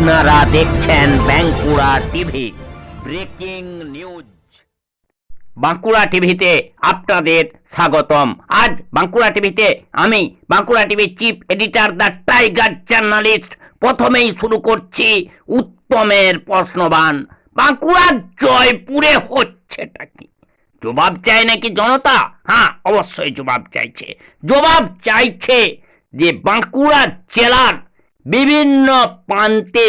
আপনারা দেখছেন Bankura TV breaking news. Bankura টিভিতে আপনাদের স্বাগতম। আজ বাঁকুড়া টিভিতে আমি বাঁকুড়া টিভির chief editor the tiger journalist. প্রথমেই শুরু করছি উত্তমের প্রশ্নবান। বাঁকুড়ার জয়পুরে হচ্ছেটা কি? জবাব চায় নাকি জনতা? হ্যাঁ, অবশ্যই জবাব চাইছে। জবাব চাইছে যে বাঁকুড়া জেলার বিভিন্ন প্রান্তে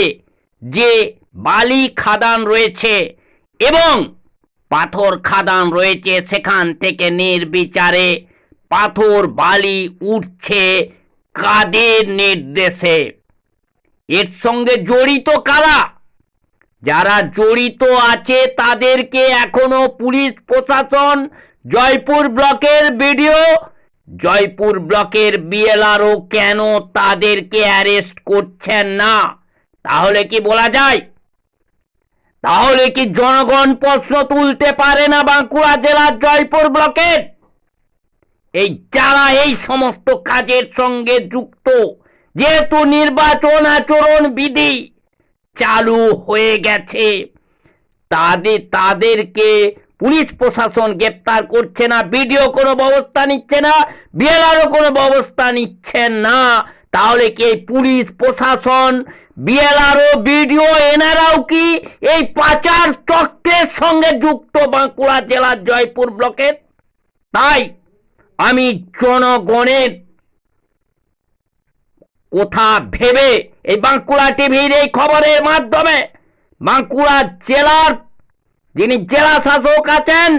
যে বালি খাদান রয়েছে এবং পাথর খাদান রয়েছে, সেখান থেকে নির্বিচারে পাথর বালি উঠছে কাদের নির্দেশে? এর সঙ্গে জড়িত কারা? যারা জড়িত আছে তাদেরকে এখনো পুলিশ প্রশাসন, জয়পুর ব্লকের বিডিও, জয়পুর ব্লকের বিএলআরও কেন তাদেরকে অ্যারেস্ট করছেন না? তাহলে কি বলা যায়? তাহলে কি জনগণ প্রশ্ন তুলতে পারে না বাঁকুড়া জেলার জয়পুর ব্লকের এই যারা এই সমস্ত কাজের সঙ্গে যুক্ত? যেহেতু নির্বাচন আচরণ বিধি চালু হয়ে গেছে, তাদেরকে পুলিশ প্রশাসন গ্রেপ্তার করছে না, বিডিও কোনো ব্যবস্থা নিচ্ছে না, বিএলআরও কোনো ব্যবস্থা নিচ্ছেন না। তাহলে কি এই পুলিশ প্রশাসন, বিএলআরও, বিডিও এনারাও কি এই পাচার চক্রের সঙ্গে যুক্ত বাঁকুড়া জেলার জয়পুর ব্লকের? তাই আমি জনগণের কথা ভেবে এই বাঁকুড়া টিভির এই খবরের মাধ্যমে বাঁকুড়া জেলার যিনি জেলা শাসক আছেন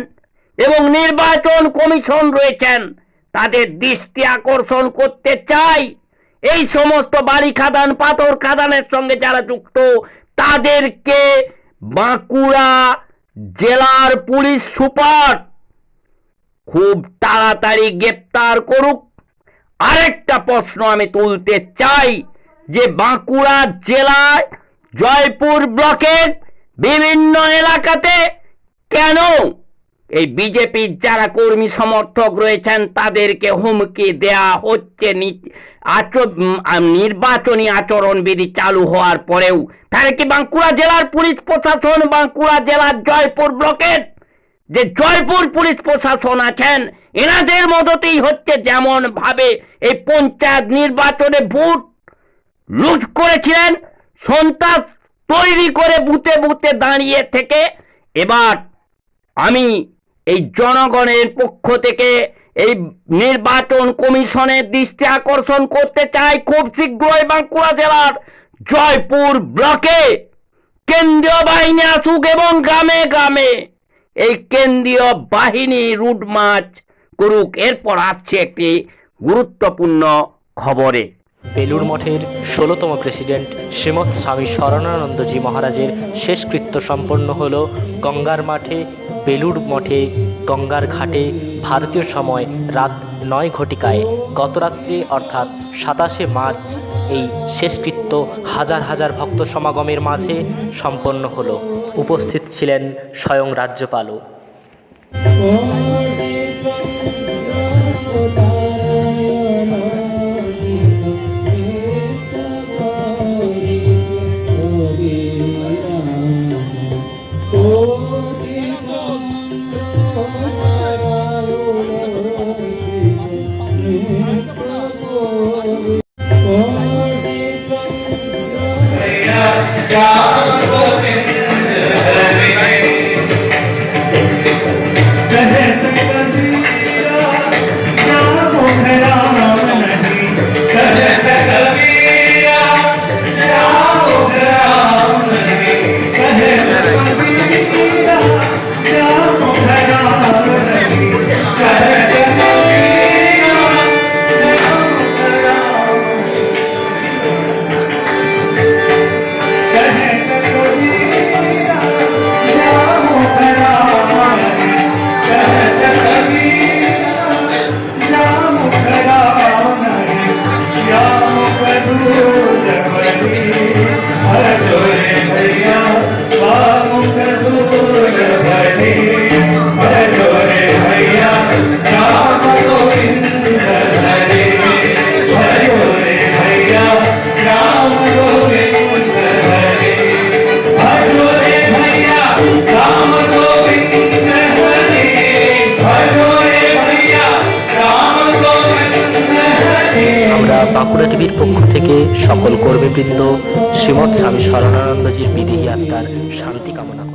এবং নির্বাচন কমিশন রয়েছেন তাদের দৃষ্টি আকর্ষণ করতে চাই। এই সমস্ত বালি খাদান, পাথর খাদানের সঙ্গে যারা যুক্ত তাদেরকে বাঁকুড়া জেলার পুলিশ সুপার খুব তাড়াতাড়ি গ্রেপ্তার করুক। আরেকটা প্রশ্ন আমি তুলতে চাই যে বাঁকুড়া জেলায় জয়পুর ব্লকের বিভিন্ন এলাকাতে কেন এই বিজেপির যারা কর্মী সমর্থক রয়েছেন তাদেরকে হুমকি দেয়া হচ্ছে নির্বাচনী আচরণ বিধি চালু হওয়ার পরেও? তাহলে কি বাঁকুড়া জেলার পুলিশ প্রশাসন, বাঁকুড়া জেলার জয়পুর ব্লকের যে জয়পুর পুলিশ প্রশাসন আছেন এনাদের মদতেই হচ্ছে? যেমন ভাবে এই পঞ্চায়েত নির্বাচনে ভোট লুট করেছিলেন, সন্ত্রাস তৈরি করে বুথে বুথে দাঁড়িয়ে থেকে, এবার আমি এই জনগণের পক্ষ থেকে এই নির্বাচন কমিশনের দৃষ্টি আকর্ষণ করতে চাই খুব শীঘ্রই বাঁকুড়া জেলার জয়পুর ব্লকে কেন্দ্রীয় বাহিনী আসুক এবং গ্রামে গ্রামে এই কেন্দ্রীয় বাহিনী রুট মার্চ করুক। এরপর আসছে একটি গুরুত্বপূর্ণ খবরে। বেলুড় মঠের 16তম প্রেসিডেন্ট শ্রীমৎ স্বামী শরণানন্দজি মহারাজের শেষকৃত্য সম্পন্ন হল গঙ্গার মাঠে, বেলুড় মঠে গঙ্গার ঘাটে ভারতীয় সময় রাত 9 ঘটিকায় গতরাত্রি অর্থাৎ 27শে মার্চ এই শেষকৃত্য হাজার হাজার ভক্ত সমাগমের মাঝে সম্পন্ন হল। উপস্থিত ছিলেন স্বয়ং রাজ্যপালও। Yeah. আমরা বাঁকুড়া টিভির পক্ষ থেকে সকল কর্মীবৃন্দ শ্রীমৎ স্বামী শরণানন্দজির বিদেহী আত্মার শান্তি কামনা করি।